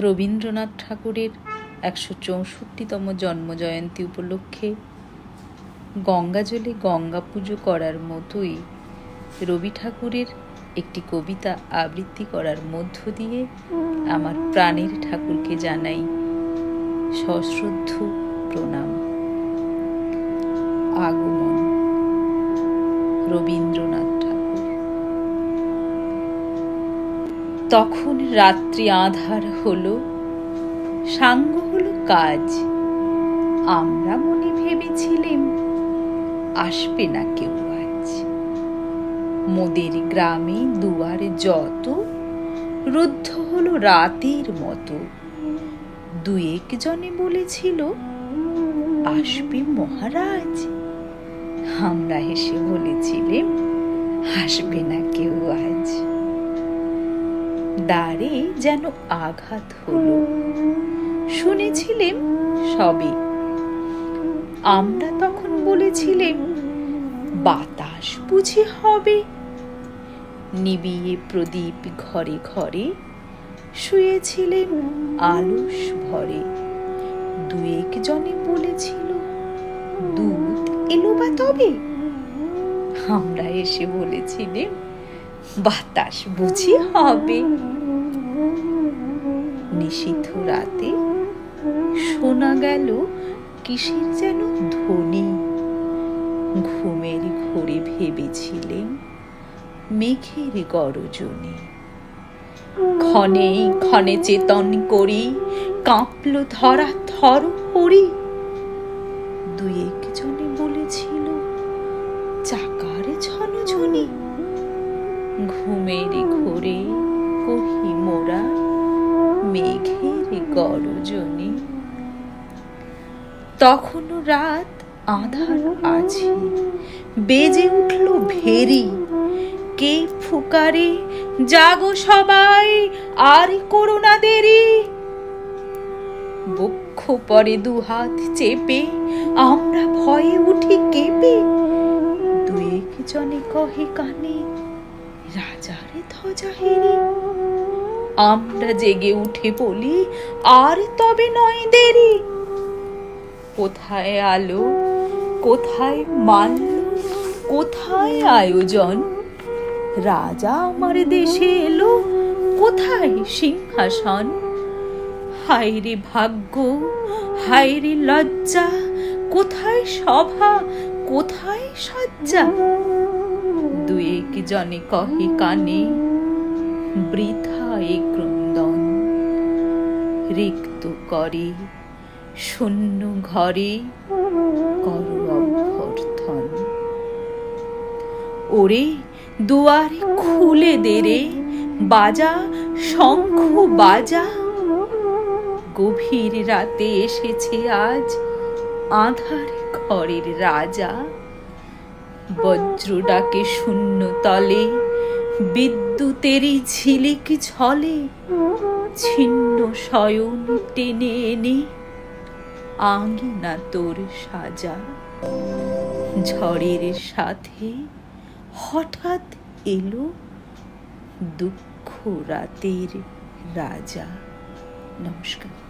রবীন্দ্রনাথ ঠাকুরের ১৬৪তম জন্মজয়ন্তী উপলক্ষে গঙ্গাজলে গঙ্গা পুজো করার মতোই রবি ঠাকুরের একটি কবিতা আবৃত্তি করার মধ্য দিয়ে আমার প্রাণের ঠাকুরকে জানাই সশ্রদ্ধ প্রণাম। আগমন, রবীন্দ্রনাথ ঠাকুর। তখন রাত্রি আঁধার হলো, সাঙ্গ হলো কাজ। আমরা মনে ভেবেছিলেম আসবে না কেউ আজ। মোদের গ্রামে দুয়ারে যত রুদ্ধ হলো রাতের মতো। দু একজনে বলেছিল আসবে মহারাজ। আমরা হেসে বলেছিলেম আসবে না কেউ আজ। দ্বারে যেন আঘাত হলো, শুনেছিলেম সবে। আমরা তখন বলেছিলেম বাতাস বুঝি হবে। নিবিয়ে প্রদীপ ঘরে ঘরে শুয়েছিলেম আলস ভরে। দু একজনে বলেছিল দুধ এলো বা তবে। আমরা এসে বলেছিলেম বাতাস বুঝি হবে। নিশীথ রাতে শোনা গেল কিসের যেন ধ্বনি। ঘুমের ঘোরে ভেবেছিলেম মেঘের গর্জনে। ক্ষণে ক্ষণে চেতন করি কাঁপল ধরা থর হরি। দু একজনে বলেছিল চাকার ঝনঝনি। ঘুমের ঘোরে কহি মোরা মেঘের গর্জনে। তখনও রাত আঁধার আছে, বেজে উঠল ভেরি। কে ফুকারে জাগো সবাই আর করো না দেরি। বক্ষ পরে দুহাত চেপে আমরা ভয়ে উঠি কেঁপে। দু একজনে কহে কানে রাজার ধ্বজা হেরি। আমরা জেগে উঠে বলি আর তবে নয় দেরি। কোথায় আলো, কোথায় মাল্য, কোথায় আয়োজন। রাজা আমার দেশে এলো, কোথায় সিংহাসন। হায় রে ভাগ্য, হায় রে লজ্জা, কোথায় সভা, কোথায় সজ্জা। দু একজনে কহে কানে বৃথা এ ক্রন্দন। রিক্ত করে শূন্য ঘরে কর অভ্যর্থন। ওরে দুয়ারে খুলে দে রে, বাজা শঙ্খ বাজা। গভীর রাতে এসেছে আজ আঁধার ঘরের রাজা। বজ্র ডাকে শূন্য তলে, বিদ্যুতেরই ঝিলিক ঝলে। ছিন্ন শয়ন টেনে এনে আঙিনা তোর সাজা। ঝড়ের সাথে হঠাৎ এলো দুঃখ রাতের রাজা। নমস্কার।